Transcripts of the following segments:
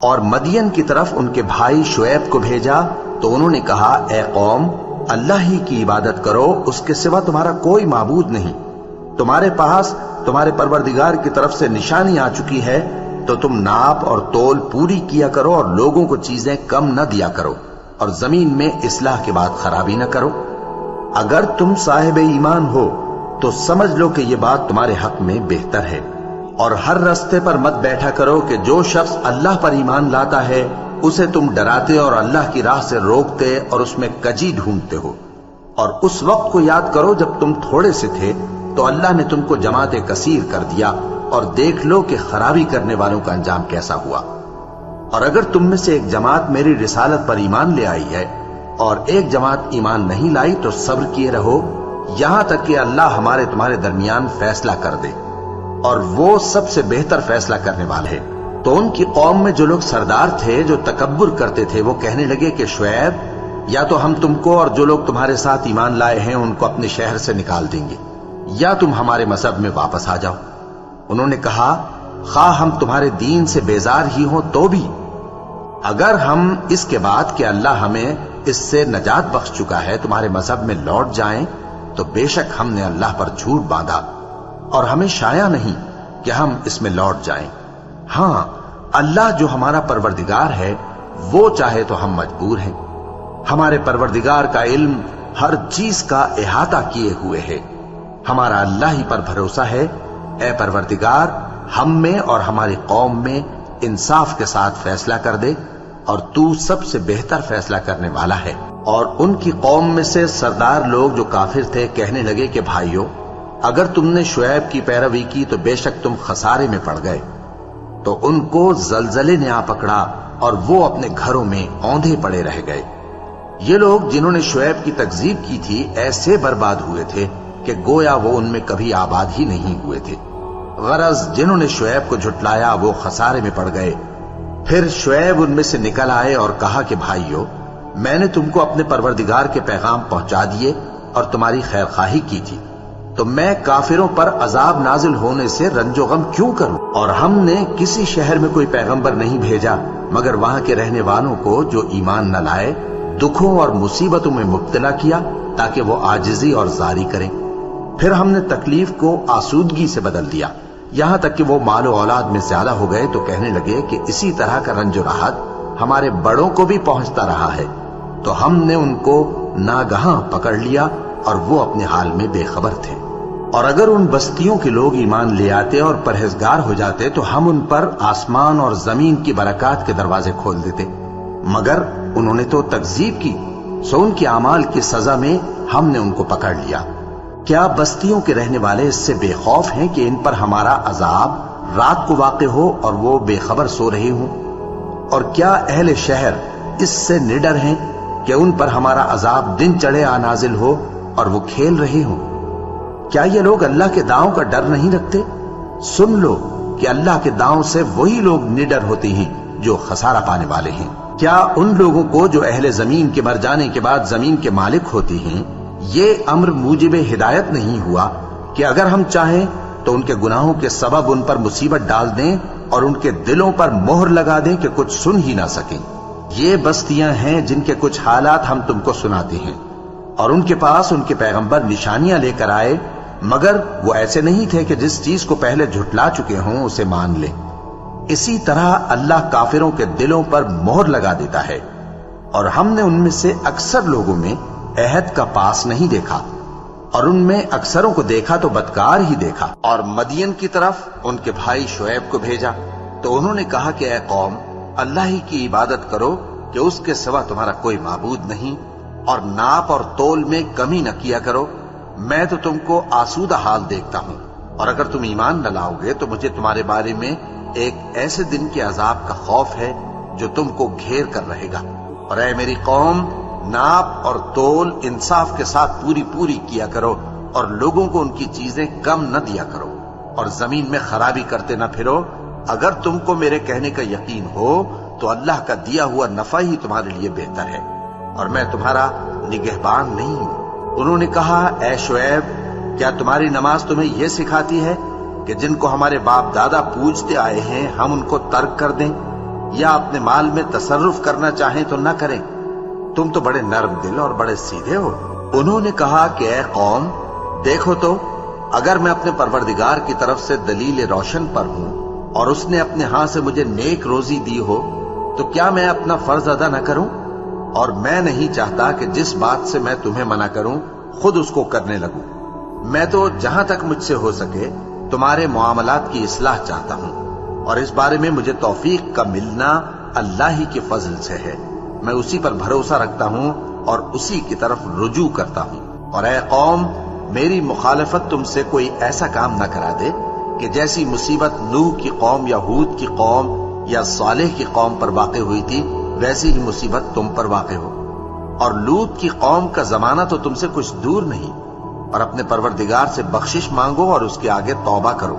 اور مدین کی طرف ان کے بھائی شعیب کو بھیجا تو انہوں نے کہا، اے قوم، اللہ ہی کی عبادت کرو، اس کے سوا تمہارا کوئی معبود نہیں۔ تمہارے پاس تمہارے پروردگار کی طرف سے نشانی آ چکی ہے، تو تم ناپ اور تول پوری کیا کرو اور لوگوں کو چیزیں کم نہ دیا کرو، اور زمین میں اصلاح کے بعد خرابی نہ کرو۔ اگر تم صاحب ایمان ہو تو سمجھ لو کہ یہ بات تمہارے حق میں بہتر ہے، اور ہر رستے پر مت بیٹھا کرو کہ جو شخص اللہ پر ایمان لاتا ہے اسے تم ڈراتے اور اللہ کی راہ سے روکتے اور اس میں کجی ڈھونڈتے ہو۔ اور اس وقت کو یاد کرو جب تم تھوڑے سے تھے تو اللہ نے تم کو جماعت کثیر کر دیا، اور دیکھ لو کہ خرابی کرنے والوں کا انجام کیسا ہوا۔ اور اگر تم میں سے ایک جماعت میری رسالت پر ایمان لے آئی ہے اور ایک جماعت ایمان نہیں لائی تو صبر کیے رہو یہاں تک کہ اللہ ہمارے تمہارے درمیان فیصلہ کر دے، اور وہ سب سے بہتر فیصلہ کرنے والا ہے۔ تو ان کی قوم میں جو لوگ سردار تھے جو تکبر کرتے تھے وہ کہنے لگے کہ شعیب، یا تو ہم تم کو اور جو لوگ تمہارے ساتھ ایمان لائے ہیں ان کو اپنے شہر سے نکال دیں گے، یا تم ہمارے مذہب میں واپس آ جاؤ۔ انہوں نے کہا، خواہ ہم تمہارے دین سے بیزار ہی ہوں تو بھی، اگر ہم اس کے بعد کہ اللہ ہمیں اس سے نجات بخش چکا ہے تمہارے مذہب میں لوٹ جائیں تو بے شک ہم نے اللہ پر جھوٹ باندھا، اور ہمیں شایع نہیں کہ ہم اس میں لوٹ جائیں۔ ہاں، اللہ جو ہمارا پروردگار ہے وہ چاہے تو ہم مجبور ہیں۔ ہمارے پروردگار کا علم ہر چیز کا احاطہ کیے ہوئے ہے۔ ہمارا اللہ ہی پر بھروسہ ہے۔ اے پروردگار، ہم میں اور ہماری قوم میں انصاف کے ساتھ فیصلہ کر دے، اور تو سب سے بہتر فیصلہ کرنے والا ہے۔ اور ان کی قوم میں سے سردار لوگ جو کافر تھے کہنے لگے کہ بھائیو، اگر تم نے شعیب کی پیروی کی تو بے شک تم خسارے میں پڑ گئے۔ تو ان کو زلزلے نے آ پکڑا اور وہ اپنے گھروں میں اوندھے پڑے رہ گئے۔ یہ لوگ جنہوں نے شعیب کی تکذیب کی تھی ایسے برباد ہوئے تھے کہ گویا وہ ان میں کبھی آباد ہی نہیں ہوئے تھے۔ غرض جنہوں نے شعیب کو جھٹلایا وہ خسارے میں پڑ گئے۔ پھر شعیب ان میں سے نکل آئے اور کہا کہ بھائیو، میں نے تم کو اپنے پروردگار کے پیغام پہنچا دیے اور تمہاری خیر خواہی کی تھی، تو میں کافروں پر عذاب نازل ہونے سے رنج و غم کیوں کروں؟ اور ہم نے کسی شہر میں کوئی پیغمبر نہیں بھیجا مگر وہاں کے رہنے والوں کو جو ایمان نہ لائے دکھوں اور مصیبتوں میں مبتلا کیا تاکہ وہ عاجزی اور زاری کریں۔ پھر ہم نے تکلیف کو آسودگی سے بدل دیا، یہاں تک کہ وہ مال و اولاد میں زیادہ ہو گئے تو کہنے لگے کہ اسی طرح کا رنج و راحت ہمارے بڑوں کو بھی پہنچتا رہا ہے۔ تو ہم نے ان کو ناگہاں پکڑ لیا اور وہ اپنے حال میں بے خبر تھے۔ اور اگر ان بستیوں کے لوگ ایمان لے آتے اور پرہیزگار ہو جاتے تو ہم ان پر آسمان اور زمین کی برکات کے دروازے کھول دیتے، مگر انہوں نے تو تکذیب کی، سو ان کے اعمال کی سزا میں ہم نے ان کو پکڑ لیا۔ کیا بستیوں کے رہنے والے اس سے بے خوف ہیں کہ ان پر ہمارا عذاب رات کو واقع ہو اور وہ بے خبر سو رہے ہوں؟ اور کیا اہل شہر اس سے نڈر ہیں کہ ان پر ہمارا عذاب دن چڑھے آ نازل ہو اور وہ کھیل رہے ہوں؟ کیا یہ لوگ اللہ کے داؤں کا ڈر نہیں رکھتے؟ سن لو کہ اللہ کے داؤں سے وہی لوگ نڈر ہوتے ہیں جو خسارہ پانے والے ہیں۔ کیا ان لوگوں کو جو اہل زمین کے مر جانے کے بعد زمین کے مالک ہوتے ہیں یہ امر موجب ہدایت نہیں ہوا کہ اگر ہم چاہیں تو ان کے گناہوں کے سبب ان پر مصیبت ڈال دیں اور ان کے دلوں پر مہر لگا دیں کہ کچھ سن ہی نہ سکیں؟ یہ بستیاں ہیں جن کے کچھ حالات ہم تم کو سناتے ہیں، اور ان کے پاس ان کے پیغمبر نشانیاں لے کر آئے، مگر وہ ایسے نہیں تھے کہ جس چیز کو پہلے جھٹلا چکے ہوں اسے مان لیں۔ اسی طرح اللہ کافروں کے دلوں پر مہر لگا دیتا ہے، اور ہم نے ان میں سے اکثر لوگوں میں عہد کا پاس نہیں دیکھا، اور ان میں اکثروں کو دیکھا تو بدکار ہی دیکھا۔ اور مدین کی طرف ان کے بھائی شعیب کو بھیجا تو انہوں نے کہا کہ اے قوم، اللہ ہی کی عبادت کرو کہ اس کے سوا تمہارا کوئی معبود نہیں، اور ناپ اور تول میں کمی نہ کیا کرو، میں تو تم کو آسودہ حال دیکھتا ہوں، اور اگر تم ایمان نہ لاؤ گے تو مجھے تمہارے بارے میں ایک ایسے دن کے عذاب کا خوف ہے جو تم کو گھیر کر رہے گا۔ اور اے میری قوم، ناپ اور تول انصاف کے ساتھ پوری کیا کرو، اور لوگوں کو ان کی چیزیں کم نہ دیا کرو، اور زمین میں خرابی کرتے نہ پھرو۔ اگر تم کو میرے کہنے کا یقین ہو تو اللہ کا دیا ہوا نفع ہی تمہارے لیے بہتر ہے، اور میں تمہارا نگہبان نہیں ہوں۔ انہوں نے کہا، اے شعیب، کیا تمہاری نماز تمہیں یہ سکھاتی ہے کہ جن کو ہمارے باپ دادا پوجتے آئے ہیں ہم ان کو ترک کر دیں؟ یا اپنے مال میں تصرف کرنا چاہیں تو نہ کریں؟ تم تو بڑے نرم دل اور بڑے سیدھے ہو۔ انہوں نے کہا کہ اے قوم، دیکھو تو، اگر میں اپنے پروردگار کی طرف سے دلیل روشن پر ہوں اور اس نے اپنے ہاں سے مجھے نیک روزی دی ہو تو کیا میں اپنا فرض ادا نہ کروں؟ اور میں نہیں چاہتا کہ جس بات سے میں تمہیں منع کروں خود اس کو کرنے لگوں۔ میں تو جہاں تک مجھ سے ہو سکے تمہارے معاملات کی اصلاح چاہتا ہوں، اور اس بارے میں مجھے توفیق کا ملنا اللہ ہی کے فضل سے ہے۔ میں اسی پر بھروسہ رکھتا ہوں اور اسی کی طرف رجوع کرتا ہوں۔ اور اے قوم، میری مخالفت تم سے کوئی ایسا کام نہ کرا دے کہ جیسی مصیبت نوح کی قوم یا ہود کی قوم یا صالح کی قوم پر واقع ہوئی تھی ویسی ہی مصیبت تم پر واقع ہو۔ اور لوط کی قوم کا زمانہ تو تم سے کچھ دور نہیں۔ اور اپنے پروردگار سے بخشش مانگو اور اس کے آگے توبہ کرو،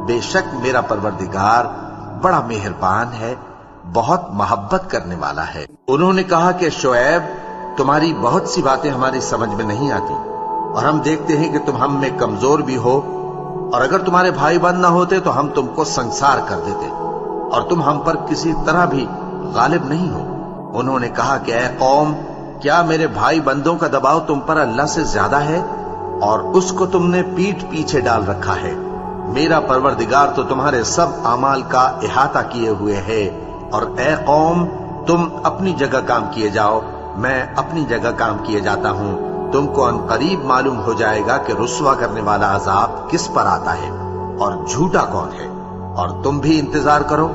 بے شک میرا پروردگار بڑا مہربان ہے، بہت محبت کرنے والا ہے۔ انہوں نے کہا کہ شعیب، تمہاری بہت سی باتیں ہماری سمجھ میں نہیں آتی، اور ہم دیکھتے ہیں کہ تم ہم میں کمزور بھی ہو، اور اگر تمہارے بھائی بند نہ ہوتے تو ہم تم کو سنسار کر دیتے، اور تم ہم پر کسی طرح بھی غالب نہیں ہو۔ انہوں نے کہا کہ اے قوم، کیا میرے بھائی بندوں کا دباؤ تم پر اللہ سے زیادہ ہے، اور اس کو تم نے پیٹھ پیچھے ڈال رکھا ہے؟ میرا پروردگار تو تمہارے سب اعمال کا احاطہ کیے ہوئے ہے۔ اور اے قوم، تم اپنی جگہ کام کیے جاؤ، میں اپنی جگہ کام کیے جاتا ہوں۔ تم کو ان قریب معلوم ہو جائے گا کہ رسوا کرنے والا عذاب کس پر آتا ہے اور جھوٹا کون ہے۔ اور تم بھی انتظار کرو،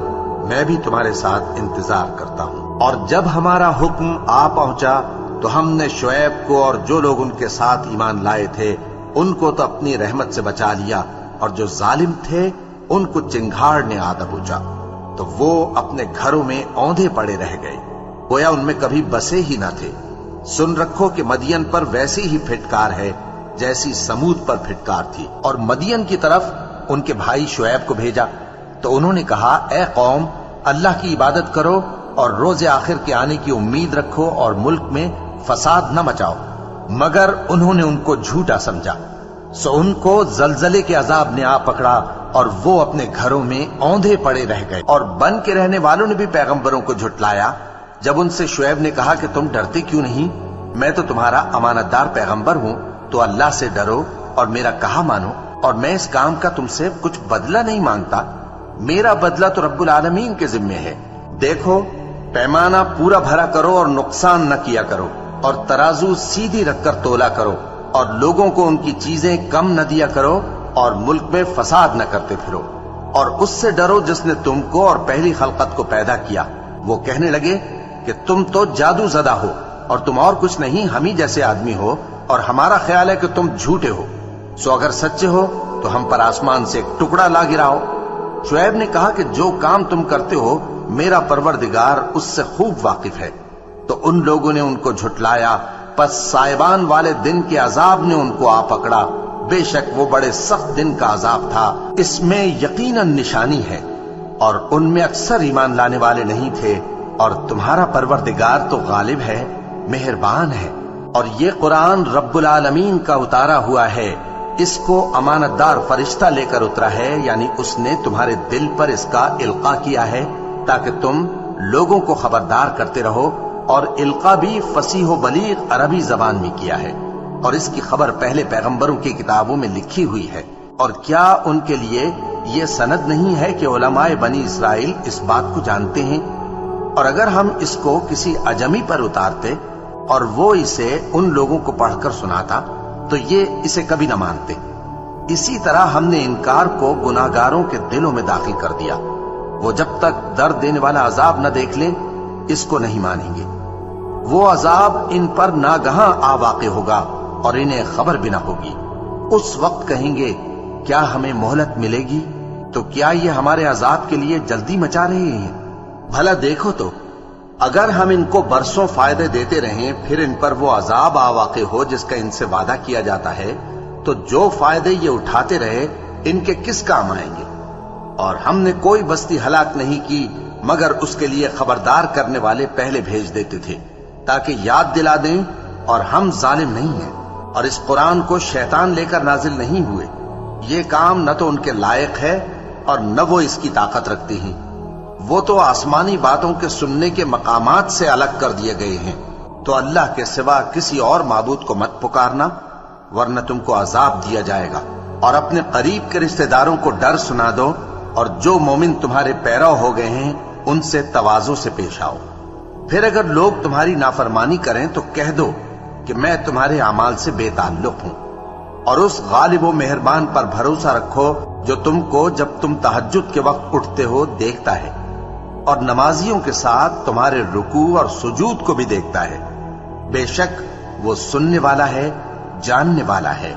میں بھی تمہارے ساتھ انتظار کرتا ہوں۔ اور جب ہمارا حکم آ پہنچا تو ہم نے شعیب کو اور جو لوگ ان کے ساتھ ایمان لائے تھے ان کو تو اپنی رحمت سے بچا لیا، اور جو ظالم تھے ان کو چنگھاڑ نے آ دبوچا، تو وہ اپنے گھروں میں اوندھے پڑے رہ گئے، گویا ان میں کبھی بسے ہی نہ تھے۔ سن رکھو کہ مدین پر ویسی ہی پھٹکار ہے جیسی سمود پر پھٹکار تھی۔ اور مدین کی طرف ان کے بھائی شعیب کو بھیجا تو انہوں نے کہا، اے قوم، اللہ کی عبادت کرو اور روز آخر کے آنے کی امید رکھو اور ملک میں فساد نہ مچاؤ۔ مگر انہوں نے ان کو جھوٹا سمجھا، سو ان کو زلزلے کے عذاب نے آ پکڑا اور وہ اپنے گھروں میں اوندھے پڑے رہ گئے۔ اور بن کے رہنے والوں نے بھی پیغمبروں کو جھٹلایا جب ان سے شعیب نے کہا کہ تم ڈرتے کیوں نہیں؟ میں تو تمہارا امانت دار پیغمبر ہوں، تو اللہ سے ڈرو اور میرا کہا مانو، اور میں اس کام کا تم سے کچھ بدلہ نہیں مانگتا، میرا بدلہ تو رب العالمین کے ذمے ہے۔ دیکھو، پیمانہ پورا بھرا کرو اور نقصان نہ کیا کرو، اور ترازو سیدھی رکھ کر تولا کرو، اور لوگوں کو ان کی چیزیں کم نہ دیا کرو، اور ملک میں فساد نہ کرتے پھرو۔ اور اس سے ڈرو جس نے تم کو اور پہلی خلقت کو پیدا کیا۔ وہ کہنے لگے کہ تم تو جادو زدہ ہو، اور تم اور کچھ نہیں، ہم ہی جیسے آدمی ہو، اور ہمارا خیال ہے کہ تم جھوٹے ہو، سو اگر سچے ہو تو ہم پر آسمان سے ایک ٹکڑا لا گراؤ۔ شعیب نے کہا کہ جو کام تم کرتے ہو میرا پروردگار اس سے خوب واقف ہے۔ تو ان لوگوں نے ان کو جھٹلایا، پس سائبان والے دن کے عذاب نے ان کو آ پکڑا، بے شک وہ بڑے سخت دن کا عذاب تھا، اس میں یقیناً نشانی ہے، اور ان میں اکثر ایمان لانے والے نہیں تھے۔ اور تمہارا پروردگار تو غالب ہے، مہربان ہے۔ اور یہ قرآن رب العالمین کا اتارا ہوا ہے، اس کو امانت دار فرشتہ لے کر اترا ہے، یعنی اس نے تمہارے دل پر اس کا القاء کیا ہے تاکہ تم لوگوں کو خبردار کرتے رہو، اور القاء بھی فصیح و بلیغ عربی زبان میں کیا ہے، اور اس کی خبر پہلے پیغمبروں کی کتابوں میں لکھی ہوئی ہے۔ اور کیا ان کے لیے یہ سند نہیں ہے کہ علماء بنی اسرائیل اس بات کو جانتے ہیں؟ اور اگر ہم اس کو کسی اجمی پر اتارتے اور وہ اسے ان لوگوں کو پڑھ کر سناتا تو یہ اسے کبھی نہ مانتے۔ اسی طرح ہم نے انکار کو گناہگاروں کے دلوں میں داخل کر دیا، وہ جب تک درد دینے والا عذاب نہ دیکھ لیں اس کو نہیں مانیں گے۔ وہ عذاب ان پر ناگہاں آ واقع ہوگا اور انہیں خبر بھی نہ ہوگی۔ اس وقت کہیں گے، کیا ہمیں مہلت ملے گی؟ تو کیا یہ ہمارے عذاب کے لیے جلدی مچا رہے ہیں؟ بھلا دیکھو تو، اگر ہم ان کو برسوں فائدے دیتے رہیں پھر ان پر وہ عذاب آ واقع ہو جس کا ان سے وعدہ کیا جاتا ہے، تو جو فائدے یہ اٹھاتے رہے ان کے کس کام آئیں گے؟ اور ہم نے کوئی بستی ہلاک نہیں کی مگر اس کے لیے خبردار کرنے والے پہلے بھیج دیتے تھے تاکہ یاد دلا دیں، اور ہم ظالم نہیں ہیں۔ اور اس قرآن کو شیطان لے کر نازل نہیں ہوئے، یہ کام نہ تو ان کے لائق ہے اور نہ وہ اس کی طاقت رکھتے ہیں۔ وہ تو آسمانی باتوں کے سننے کے مقامات سے الگ کر دیے گئے ہیں۔ تو اللہ کے سوا کسی اور معبود کو مت پکارنا، ورنہ تم کو عذاب دیا جائے گا۔ اور اپنے قریب کے رشتہ داروں کو ڈر سنا دو، اور جو مومن تمہارے پیرو ہو گئے ہیں ان سے تواضع سے پیش آؤ۔ پھر اگر لوگ تمہاری نافرمانی کریں تو کہہ دو کہ میں تمہارے اعمال سے بے تعلق ہوں، اور اس غالب و مہربان پر بھروسہ رکھو جو تم کو جب تم تہجد کے وقت اٹھتے ہو دیکھتا ہے، اور نمازیوں کے ساتھ تمہارے رکوع اور سجود کو بھی دیکھتا ہے۔ بے شک وہ سننے والا ہے، جاننے والا ہے۔